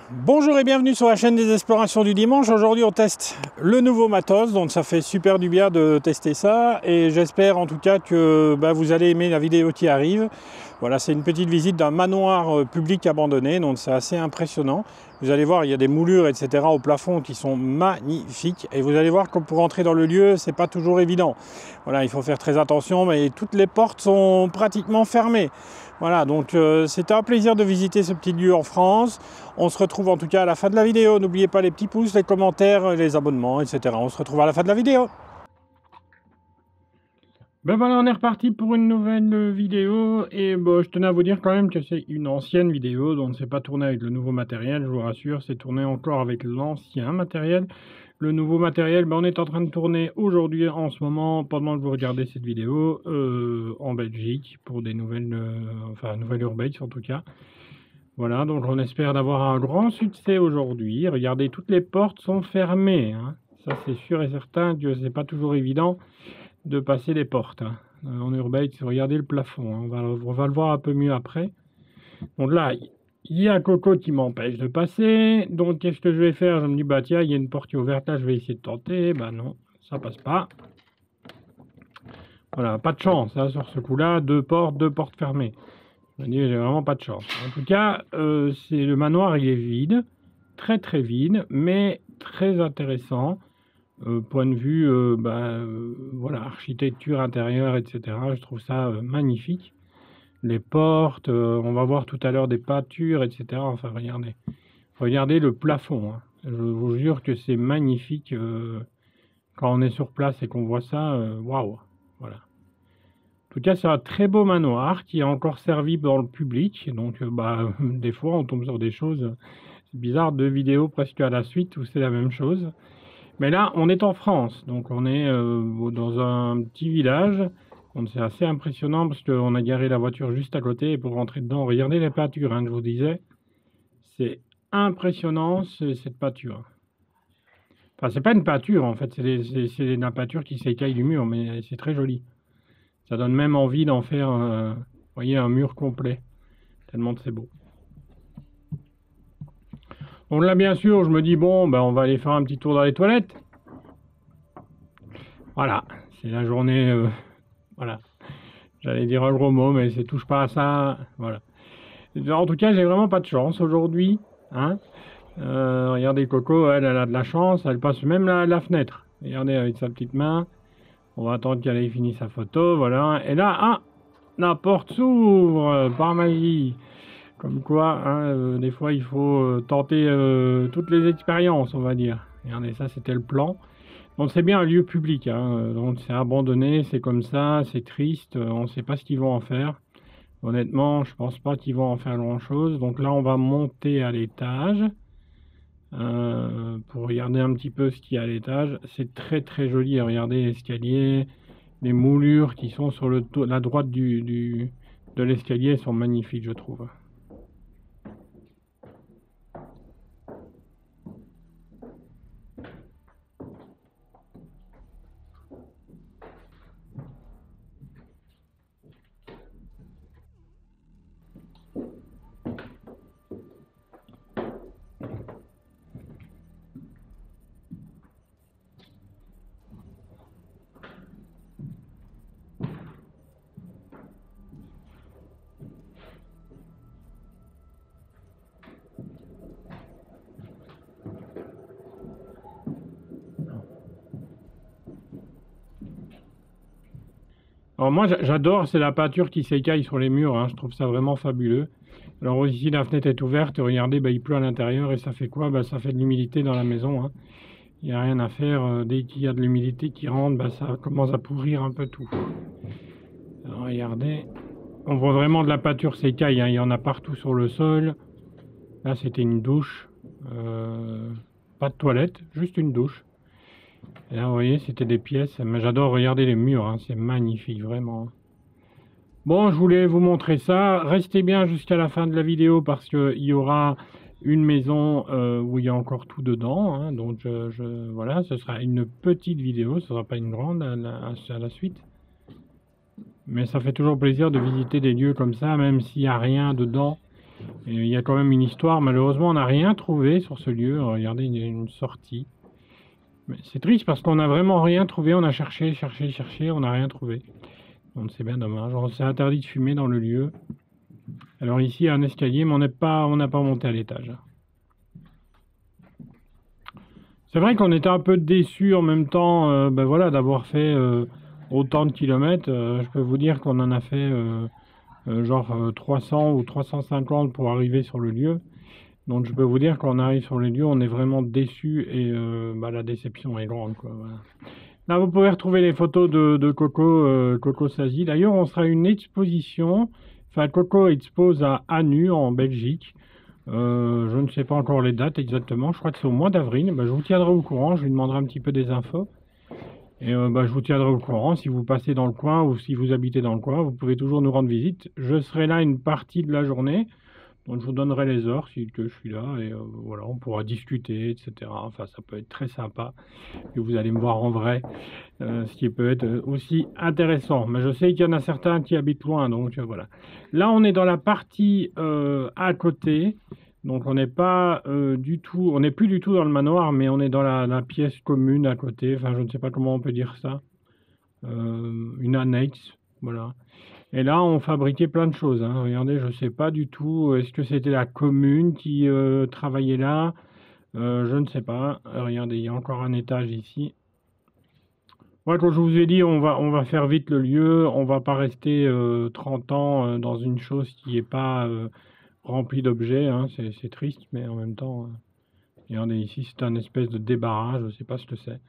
Bonjour et bienvenue sur la chaîne des explorations du dimanche. Aujourd'hui on teste le nouveau matos, donc ça fait super du bien de tester ça et j'espère en tout cas que vous allez aimer la vidéo qui arrive. Voilà, c'est une petite visite d'un manoir public abandonné, donc c'est assez impressionnant. Vous allez voir, il y a des moulures etc. au plafond qui sont magnifiques et vous allez voir que pour entrer dans le lieu c'est pas toujours évident. Voilà, il faut faire très attention, mais toutes les portes sont pratiquement fermées. Voilà, donc c'était un plaisir de visiter ce petit lieu en France. On se retrouve en tout cas à la fin de la vidéo. N'oubliez pas les petits pouces, les commentaires, les abonnements, etc. On se retrouve à la fin de la vidéo. Ben voilà, on est reparti pour une nouvelle vidéo. Et bon, je tenais à vous dire quand même que c'est une ancienne vidéo. Donc c'est pas tourné avec le nouveau matériel, je vous rassure. C'est tourné encore avec l'ancien matériel. Le nouveau matériel, on est en train de tourner aujourd'hui, en ce moment, pendant que vous regardez cette vidéo, en Belgique, pour des nouvelles, nouvelles urbex en tout cas. Voilà, donc on espère d'avoir un grand succès aujourd'hui. Regardez, toutes les portes sont fermées, hein. Ça c'est sûr et certain que c'est pas toujours évident de passer les portes, hein. En urbex, regardez le plafond, hein. On va le voir un peu mieux après. Donc là, il y a Coco qui m'empêche de passer. Donc qu'est-ce que je vais faire? Je me dis, bah tiens, il y a une porte qui est ouverte là, je vais essayer de tenter. Bah non, ça passe pas. Voilà, pas de chance, hein, sur ce coup-là, deux portes fermées. Je me dis, j'ai vraiment pas de chance. En tout cas, c'est le manoir, il est vide, très très vide, mais très intéressant. Point de vue, voilà, architecture intérieure, etc. Je trouve ça magnifique. Les portes, on va voir tout à l'heure des peintures, etc. Enfin, regardez le plafond, hein. Je vous jure que c'est magnifique quand on est sur place et qu'on voit ça. Waouh, voilà. En tout cas, c'est un très beau manoir qui est encore servi dans le public. Donc, des fois, on tombe sur des choses. C'est bizarre, deux vidéos presque à la suite où c'est la même chose. Mais là, on est en France. Donc, on est dans un petit village. C'est assez impressionnant parce qu'on a garé la voiture juste à côté. Et pour rentrer dedans, regardez les peintures, hein, je vous disais. C'est impressionnant, cette peinture. Enfin, c'est pas une peinture, en fait. C'est la peinture qui s'écaille du mur, mais c'est très joli. Ça donne même envie d'en faire, vous voyez, un mur complet. Tellement c'est beau. Donc là, bien sûr, je me dis, bon, on va aller faire un petit tour dans les toilettes. Voilà, c'est la journée, voilà. J'allais dire un gros mot, mais c'est touche pas à ça, voilà. En tout cas, j'ai vraiment pas de chance aujourd'hui, hein. Regardez, Coco, elle a de la chance, elle passe même la fenêtre. Regardez, avec sa petite main. On va attendre qu'elle ait fini sa photo, voilà. Et là, ah, la porte s'ouvre par magie. Comme quoi, hein, des fois, il faut tenter toutes les expériences, on va dire. Regardez, ça, c'était le plan. Donc, c'est bien un lieu public, hein. Donc, c'est abandonné, c'est comme ça, c'est triste. On ne sait pas ce qu'ils vont en faire. Honnêtement, je pense pas qu'ils vont en faire grand-chose. Donc là, on va monter à l'étage. Pour regarder un petit peu ce qu'il y a à l'étage. C'est très très joli. Regardez l'escalier, les moulures qui sont sur la droite de l'escalier sont magnifiques, je trouve. Alors moi j'adore, c'est la peinture qui s'écaille sur les murs, hein. Je trouve ça vraiment fabuleux. Alors ici la fenêtre est ouverte, regardez, il pleut à l'intérieur et ça fait quoi? Ça fait de l'humidité dans la maison, hein. Il n'y a rien à faire, dès qu'il y a de l'humidité qui rentre, ça commence à pourrir un peu tout. Alors regardez, on voit vraiment de la peinture s'écaille, hein. Il y en a partout sur le sol. Là c'était une douche, pas de toilette, juste une douche. Et là, vous voyez, c'était des pièces. Mais j'adore regarder les murs, hein, c'est magnifique, vraiment. Bon, je voulais vous montrer ça. Restez bien jusqu'à la fin de la vidéo parce qu'il y aura une maison où il y a encore tout dedans, hein. Donc, voilà, ce sera une petite vidéo. Ce ne sera pas une grande à la suite. Mais ça fait toujours plaisir de visiter des lieux comme ça, même s'il n'y a rien dedans. Et il y a quand même une histoire. Malheureusement, on n'a rien trouvé sur ce lieu. Regardez, il y a une sortie. C'est triste parce qu'on n'a vraiment rien trouvé. On a cherché, cherché, cherché. On n'a rien trouvé. Donc c'est bien dommage. C'est interdit de fumer dans le lieu. Alors ici, il y a un escalier, mais on n'a pas monté à l'étage. C'est vrai qu'on était un peu déçus en même temps ben voilà, d'avoir fait autant de kilomètres. Je peux vous dire qu'on en a fait genre 300 ou 350 pour arriver sur le lieu. Donc je peux vous dire qu'on arrive sur le lieu, on est vraiment déçus et bah, la déception est grande, quoi, voilà. Là, vous pouvez retrouver les photos de Coco, Coco Sazy. D'ailleurs, on sera à une exposition. Enfin, Coco expose à Anu, en Belgique. Je ne sais pas encore les dates exactement. Je crois que c'est au mois d'avril. Bah, je vous tiendrai au courant. Je lui demanderai un petit peu des infos. Et bah, je vous tiendrai au courant. Si vous passez dans le coin ou si vous habitez dans le coin, vous pouvez toujours nous rendre visite. Je serai là une partie de la journée. Donc je vous donnerai les heures si que je suis là. Et voilà, on pourra discuter, etc. Enfin, ça peut être très sympa. Et vous allez me voir en vrai. Ce qui peut être aussi intéressant. Mais je sais qu'il y en a certains qui habitent loin, donc voilà. Là, on est dans la partie à côté. Donc on n'est pas du tout, on n'est plus du tout dans le manoir, mais on est dans la pièce commune à côté. Enfin, je ne sais pas comment on peut dire ça. Une annexe, voilà. Et là, on fabriquait plein de choses, hein. Regardez, je ne sais pas du tout. Est-ce que c'était la commune qui travaillait là? Je ne sais pas. Regardez, il y a encore un étage ici. Ouais, comme je vous ai dit, on va faire vite le lieu. On va pas rester 30 ans dans une chose qui n'est pas remplie d'objets, hein. C'est triste, mais en même temps, regardez ici, c'est un espèce de débarras, je ne sais pas ce que c'est.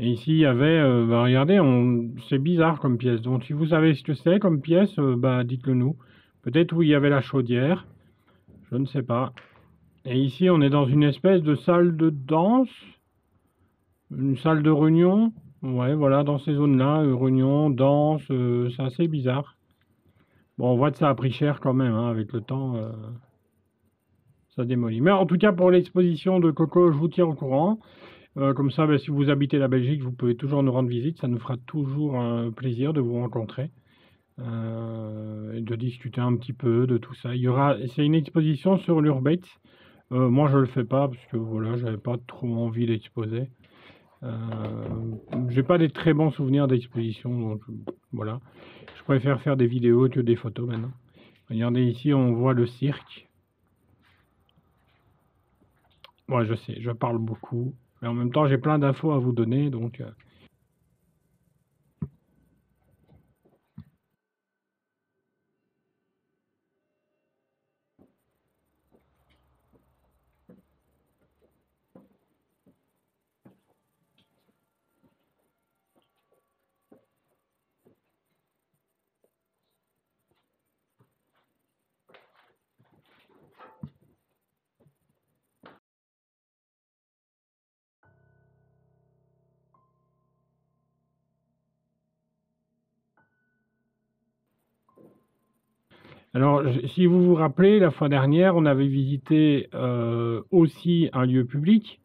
Et ici, il y avait, bah, regardez, c'est bizarre comme pièce. Donc, si vous savez ce que c'est comme pièce, bah, dites-le nous. Peut-être où il y avait la chaudière, je ne sais pas. Et ici, on est dans une espèce de salle de danse, une salle de réunion. Ouais, voilà, dans ces zones-là, réunion, danse, c'est assez bizarre. Bon, on voit que ça a pris cher quand même, hein, avec le temps, ça démolit. Mais en tout cas, pour l'exposition de Coco, je vous tiens au courant. Comme ça, ben, si vous habitez la Belgique, vous pouvez toujours nous rendre visite. Ça nous fera toujours un plaisir de vous rencontrer et de discuter un petit peu de tout ça. C'est une exposition sur l'urbex. Moi, je le fais pas parce que voilà, j'avais pas trop envie d'exposer. J'ai pas des très bons souvenirs d'exposition, donc voilà. Je préfère faire des vidéos que des photos maintenant. Regardez ici, on voit le cirque. Moi, je sais, je parle beaucoup, mais en même temps, j'ai plein d'infos à vous donner, donc. Alors, si vous vous rappelez, la fois dernière, on avait visité aussi un lieu public.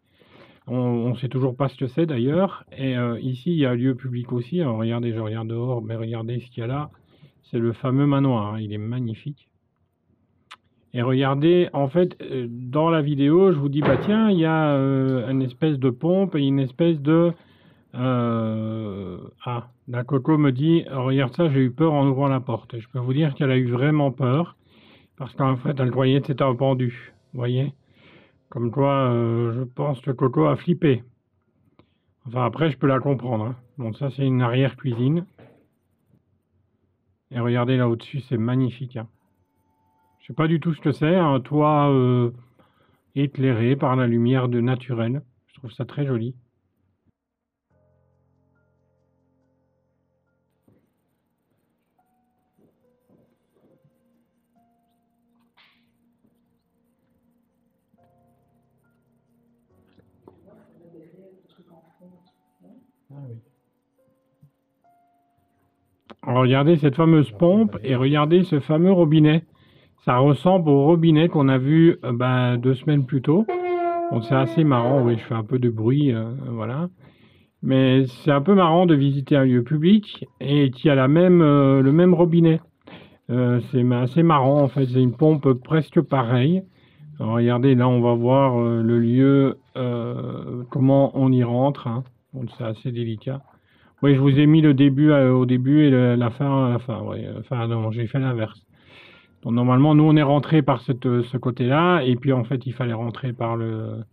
On ne sait toujours pas ce que c'est d'ailleurs. Et ici, il y a un lieu public aussi. Alors, regardez, je regarde dehors, mais regardez ce qu'il y a là. C'est le fameux manoir, hein. Il est magnifique. Et regardez, en fait, dans la vidéo, je vous dis, bah tiens, il y a une espèce de pompe et une espèce de... Ah, la Coco me dit, regarde ça, j'ai eu peur en ouvrant la porte. Et je peux vous dire qu'elle a eu vraiment peur, parce qu'en fait, elle croyait que c'était un pendu. Vous voyez? Comme quoi, je pense que Coco a flippé. Enfin, après, je peux la comprendre, hein. Donc ça, c'est une arrière-cuisine. Et regardez là au-dessus, c'est magnifique, hein. Je sais pas du tout ce que c'est, un toit éclairé par la lumière naturelle. Je trouve ça très joli. Ah oui. Alors, regardez cette fameuse pompe et regardez ce fameux robinet. Ça ressemble au robinet qu'on a vu 2 semaines plus tôt. Donc c'est assez marrant, oui, je fais un peu de bruit, voilà. Mais c'est un peu marrant de visiter un lieu public et qui a le même robinet. C'est assez marrant en fait, c'est une pompe presque pareille. Alors, regardez, là on va voir le lieu, comment on y rentre, hein. Donc c'est assez délicat. Oui, je vous ai mis le début au début et la fin à la fin. Ouais. Enfin non, j'ai fait l'inverse. Donc normalement, nous on est rentré par ce côté-là, et puis en fait il fallait rentrer par le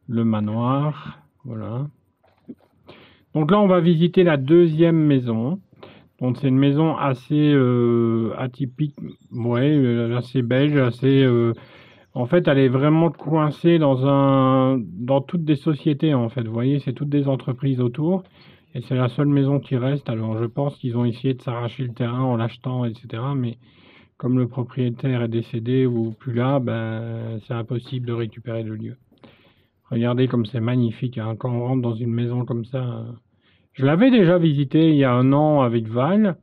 manoir. Voilà. Donc là on va visiter la deuxième maison. Donc c'est une maison assez atypique, ouais, assez belge, assez. En fait, elle est vraiment coincée dans toutes des sociétés en fait. Vous voyez, c'est toutes des entreprises autour, et c'est la seule maison qui reste. Alors je pense qu'ils ont essayé de s'arracher le terrain en l'achetant, etc. Mais comme le propriétaire est décédé ou plus là, ben c'est impossible de récupérer le lieu. Regardez comme c'est magnifique, hein, quand on rentre dans une maison comme ça. Je l'avais déjà visité il y a un an avec Val.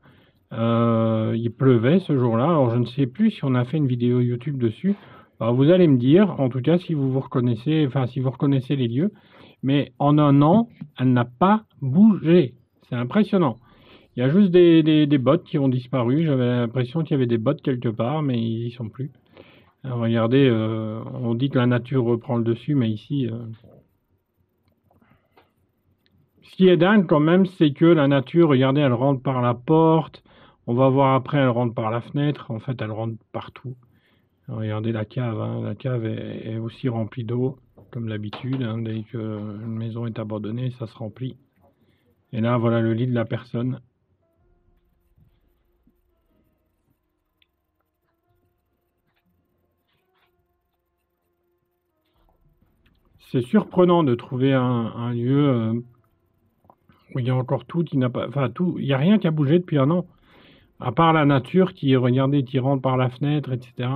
Il pleuvait ce jour-là, alors je ne sais plus si on a fait une vidéo YouTube dessus. Alors vous allez me dire, en tout cas, si vous reconnaissez, enfin si vous reconnaissez les lieux, mais en un an, elle n'a pas bougé. C'est impressionnant. Il y a juste des bottes qui ont disparu. J'avais l'impression qu'il y avait des bottes quelque part, mais ils y sont plus. Alors, regardez, on dit que la nature reprend le dessus, mais ici, ce qui est dingue quand même, c'est que la nature, regardez, elle rentre par la porte. On va voir après, elle rentre par la fenêtre. En fait, elle rentre partout. Alors, regardez la cave, hein. La cave est aussi remplie d'eau, comme d'habitude, hein. Dès qu'une maison est abandonnée, ça se remplit. Et là, voilà le lit de la personne. C'est surprenant de trouver un lieu où il y a encore tout qui n'a pas, enfin tout, il n'y a rien qui a bougé depuis un an, à part la nature qui, regardez, qui rentre par la fenêtre, etc.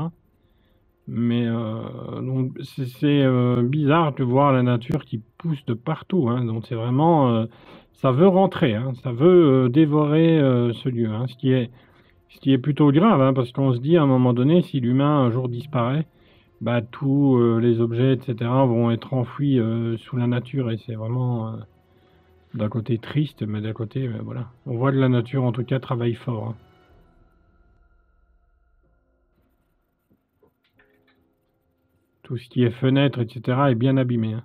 Mais donc c'est bizarre de voir la nature qui pousse de partout, hein. Donc c'est vraiment, ça veut rentrer, hein. Ça veut dévorer ce lieu, hein. Ce qui est plutôt grave, hein, parce qu'on se dit à un moment donné, si l'humain un jour disparaît, bah tous les objets, etc. vont être enfouis sous la nature, et c'est vraiment d'un côté triste, mais d'un côté, voilà. On voit que la nature, en tout cas, travaille fort, hein. Tout ce qui est fenêtre, etc. est bien abîmé, hein.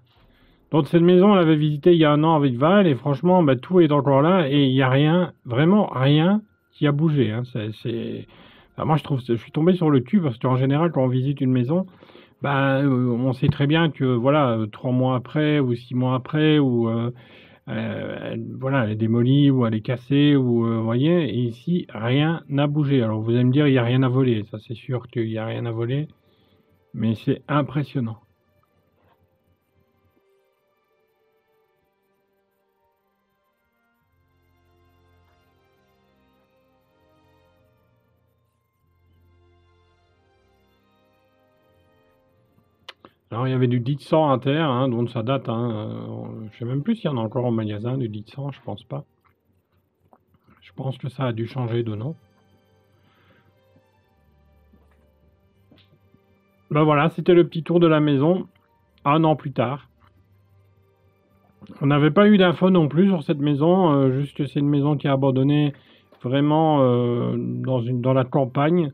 Donc cette maison, on l'avait visitée il y a un an avec Val, et franchement, bah, tout est encore là, et il n'y a rien, vraiment rien qui a bougé, hein. Enfin, moi, je suis tombé sur le cul, parce qu'en général, quand on visite une maison, bah, on sait très bien que, voilà, 3 mois après, ou 6 mois après, ou voilà, elle est démolie, ou elle est cassée, ou, vous voyez, et ici, rien n'a bougé. Alors vous allez me dire, il n'y a rien à voler, ça c'est sûr qu'il n'y a rien à voler, mais c'est impressionnant. Alors il y avait du dit de sang à terre, hein, donc ça date, hein, je sais même plus s'il y en a encore en magasin du dit de sang, je pense pas. Je pense que ça a dû changer de nom. Ben voilà, c'était le petit tour de la maison, un an plus tard. On n'avait pas eu d'infos non plus sur cette maison, juste que c'est une maison qui est abandonnée vraiment dans la campagne,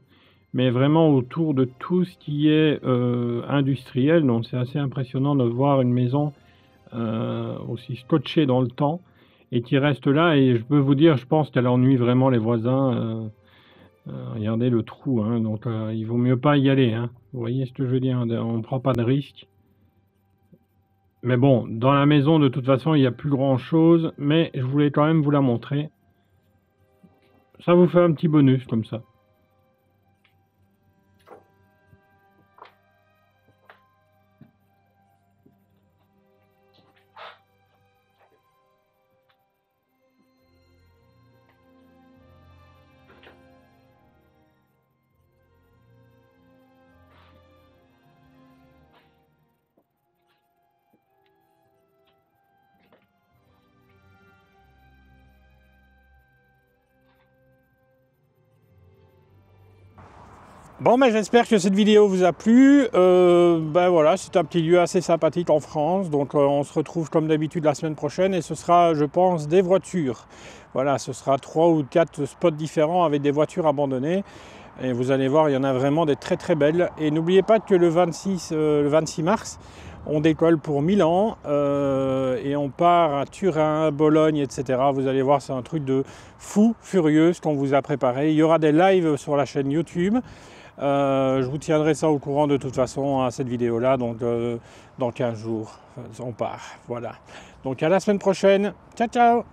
mais vraiment autour de tout ce qui est industriel. Donc c'est assez impressionnant de voir une maison aussi scotchée dans le temps et qui reste là. Et je peux vous dire, je pense qu'elle ennuie vraiment les voisins. Regardez le trou, hein, donc il vaut mieux pas y aller, hein. Vous voyez ce que je veux dire, on ne prend pas de risque. Mais bon, dans la maison, de toute façon, il n'y a plus grand-chose, mais je voulais quand même vous la montrer. Ça vous fait un petit bonus comme ça. Bon, mais j'espère que cette vidéo vous a plu. Ben voilà, c'est un petit lieu assez sympathique en France. Donc on se retrouve comme d'habitude la semaine prochaine, et ce sera, je pense, des voitures. Voilà, ce sera 3 ou 4 spots différents avec des voitures abandonnées. Et vous allez voir, il y en a vraiment des très très belles. Et n'oubliez pas que le 26 mars, on décolle pour Milan et on part à Turin, Bologne, etc. Vous allez voir, c'est un truc de fou furieux ce qu'on vous a préparé. Il y aura des lives sur la chaîne YouTube. Je vous tiendrai ça au courant de toute façon à cette vidéo-là. Donc dans 15 jours, on part. Voilà. Donc à la semaine prochaine. Ciao, ciao!